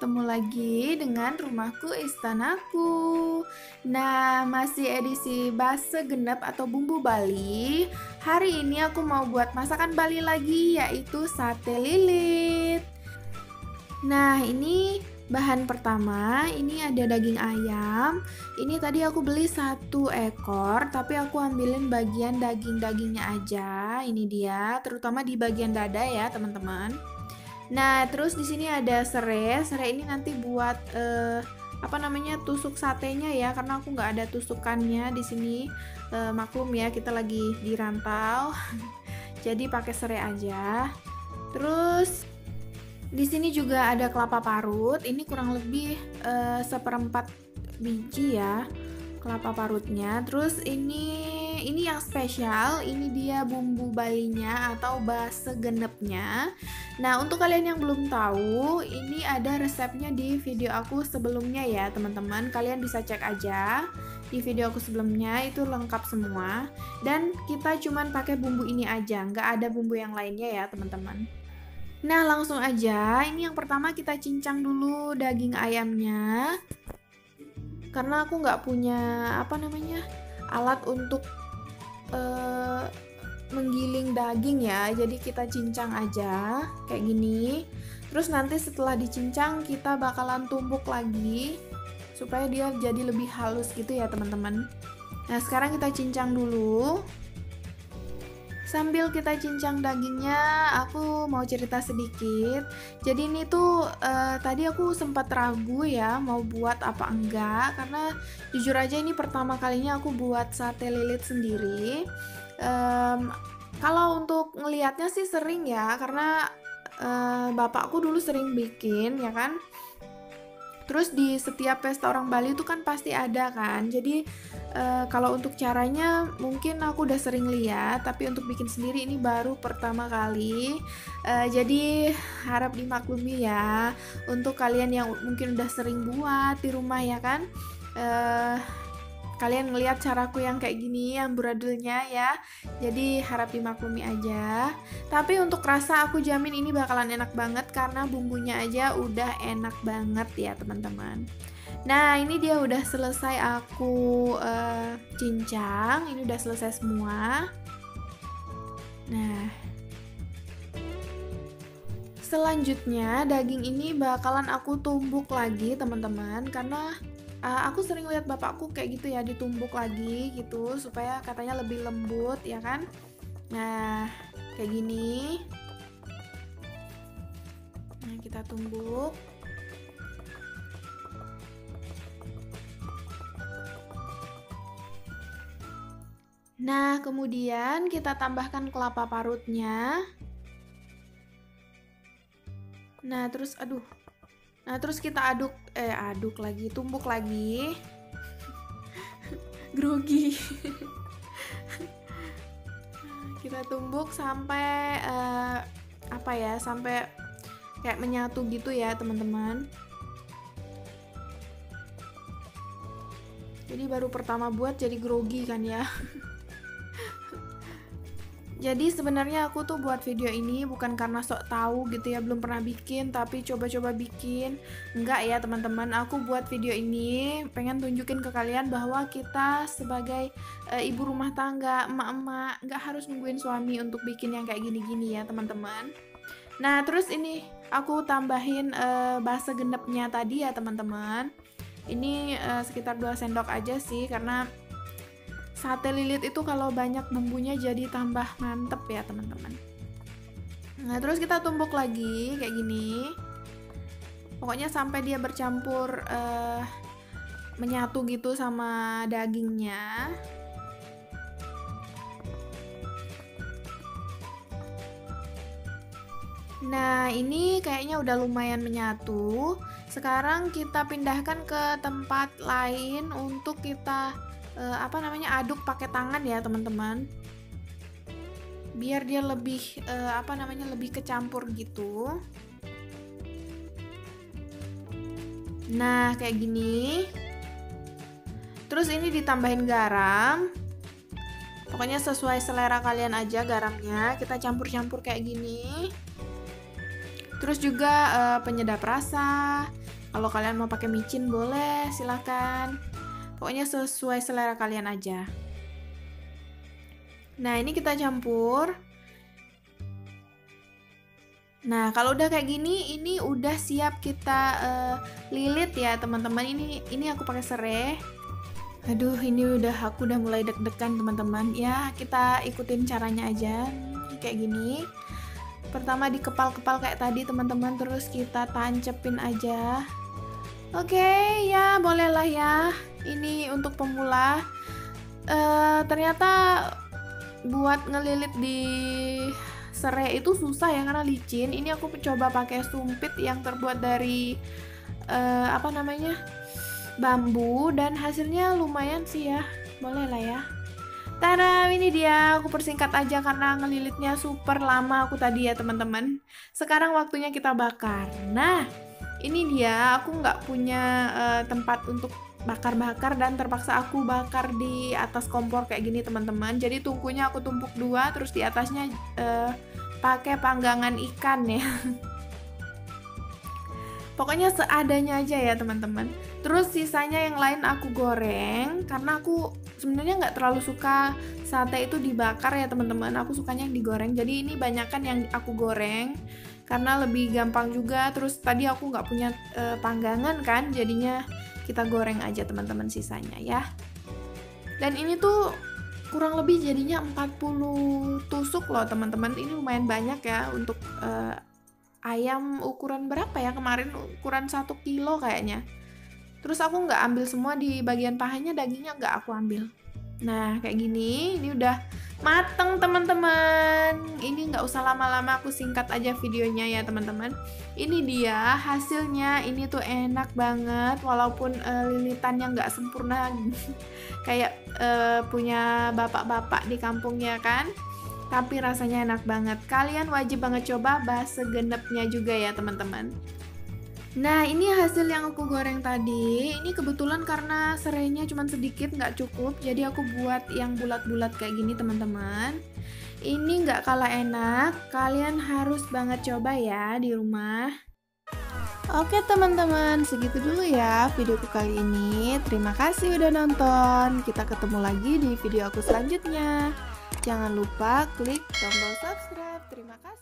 ketemu lagi dengan Rumahku Istanaku. Nah, masih edisi base genep atau bumbu Bali. Hari ini aku mau buat masakan Bali lagi, yaitu sate lilit. Nah, ini bahan pertama, ini ada daging ayam. Ini tadi aku beli 1 ekor, tapi aku ambilin bagian daging-dagingnya aja. Ini dia, terutama di bagian dada ya, teman-teman. Nah, terus di sini ada serai. Serai ini nanti buat tusuk satenya ya, karena aku nggak ada tusukannya di sini. Maklum ya, kita lagi di rantau. Jadi pakai serai aja. Terus di sini juga ada kelapa parut. Ini kurang lebih 1/4 biji ya kelapa parutnya. Terus ini yang spesial, ini dia bumbu Balinya atau base genepnya. Nah, untuk kalian yang belum tahu, ini ada resepnya di video aku sebelumnya ya, teman-teman. Kalian bisa cek aja di video aku sebelumnya, itu lengkap semua. Dan kita cuman pakai bumbu ini aja, nggak ada bumbu yang lainnya ya, teman-teman. Nah, langsung aja. Ini yang pertama kita cincang dulu daging ayamnya. Karena aku nggak punya alat untuk menggiling daging ya, jadi kita cincang aja kayak gini. Terus nanti setelah dicincang kita bakalan tumbuk lagi supaya dia jadi lebih halus gitu ya, teman-teman. Nah, sekarang kita cincang dulu. Sambil kita cincang dagingnya, aku mau cerita sedikit. Jadi ini tuh tadi aku sempat ragu ya mau buat apa enggak, karena jujur aja ini pertama kalinya aku buat sate lilit sendiri. Kalau untuk ngelihatnya sih sering ya, karena bapakku dulu sering bikin ya kan. Terus di setiap pesta orang Bali itu kan pasti ada kan. Jadi kalau untuk caranya mungkin aku udah sering lihat, tapi untuk bikin sendiri ini baru pertama kali. Jadi harap dimaklumi ya untuk kalian yang mungkin udah sering buat di rumah ya kan. Kalian ngelihat caraku yang kayak gini, amburadulnya ya. Jadi harap dimaklumi aja. Tapi untuk rasa aku jamin ini bakalan enak banget karena bumbunya aja udah enak banget ya, teman-teman. Nah, ini dia udah selesai aku cincang. Ini udah selesai semua. Nah, selanjutnya daging ini bakalan aku tumbuk lagi, teman-teman, karena aku sering lihat bapakku kayak gitu ya, ditumbuk lagi gitu supaya katanya lebih lembut ya kan. Nah, kayak gini. Nah, kita tumbuk. Nah, kemudian kita tambahkan kelapa parutnya. Nah, terus kita aduk lagi, tumbuk lagi. Grogi. Kita tumbuk sampai sampai kayak menyatu gitu ya, teman-teman. Jadi baru pertama buat jadi grogi kan ya. Jadi sebenarnya aku tuh buat video ini bukan karena sok tahu gitu ya, belum pernah bikin tapi coba-coba bikin. Enggak ya, teman-teman, aku buat video ini pengen tunjukin ke kalian bahwa kita sebagai ibu rumah tangga, emak-emak, nggak harus nungguin suami untuk bikin yang kayak gini-gini ya, teman-teman. Nah, terus ini aku tambahin base genepnya tadi ya, teman-teman. Ini sekitar 2 sendok aja sih, karena sate lilit itu kalau banyak bumbunya jadi tambah mantep ya, teman-teman. Nah, terus kita tumbuk lagi kayak gini. Pokoknya sampai dia bercampur menyatu gitu sama dagingnya. Nah, ini kayaknya udah lumayan menyatu. Sekarang kita pindahkan ke tempat lain untuk kita aduk pakai tangan ya, teman-teman, biar dia lebih lebih kecampur gitu. Nah, kayak gini. Terus ini ditambahin garam. Pokoknya sesuai selera kalian aja garamnya. Kita campur-campur kayak gini. Terus juga penyedap rasa. Kalau kalian mau pakai micin boleh, silahkan. Pokoknya sesuai selera kalian aja. Nah, ini kita campur. Nah, kalau udah kayak gini, ini udah siap kita lilit ya, teman-teman. Ini aku pakai serai. Aduh, aku udah mulai deg-degan, teman-teman. Ya, kita ikutin caranya aja. Kayak gini. Pertama dikepal-kepal kayak tadi, teman-teman. Terus kita tancepin aja. Oke, ya bolehlah ya. Ini untuk pemula. Ternyata buat ngelilit di serai itu susah ya karena licin. Ini aku coba pakai sumpit yang terbuat dari bambu, dan hasilnya lumayan sih ya. Boleh lah ya. Tada, ini dia. Aku persingkat aja karena ngelilitnya super lama aku tadi ya, teman-teman. Sekarang waktunya kita bakar. Nah, ini dia, aku nggak punya tempat untuk bakar-bakar dan terpaksa aku bakar di atas kompor kayak gini, teman-teman. Jadi tungkunya aku tumpuk dua, terus di atasnya pakai panggangan ikan ya. Pokoknya seadanya aja ya, teman-teman. Terus sisanya yang lain aku goreng, karena aku sebenarnya nggak terlalu suka sate itu dibakar ya, teman-teman. Aku sukanya yang digoreng. Jadi ini banyakan yang aku goreng karena lebih gampang juga. Terus tadi aku nggak punya panggangan kan, jadinya kita goreng aja, teman-teman, sisanya ya. Dan ini tuh kurang lebih jadinya 40 tusuk loh, teman-teman. Ini lumayan banyak ya untuk ayam ukuran berapa ya, kemarin ukuran 1 kilo kayaknya. Terus aku nggak ambil semua di bagian pahanya, dagingnya nggak aku ambil. Nah, kayak gini, ini udah mateng, teman-teman. Ini nggak usah lama-lama, aku singkat aja videonya ya, teman-teman. Ini dia hasilnya. Ini tuh enak banget, walaupun lilitannya nggak sempurna kayak punya bapak-bapak di kampungnya kan. Tapi rasanya enak banget. Kalian wajib banget coba base genepnya juga ya, teman-teman. Nah, ini hasil yang aku goreng tadi. Ini kebetulan karena serainya cuma sedikit, nggak cukup. Jadi aku buat yang bulat-bulat kayak gini, teman-teman. Ini nggak kalah enak. Kalian harus banget coba ya di rumah. Oke, teman-teman, segitu dulu ya videoku kali ini. Terima kasih udah nonton. Kita ketemu lagi di video aku selanjutnya. Jangan lupa klik tombol subscribe. Terima kasih.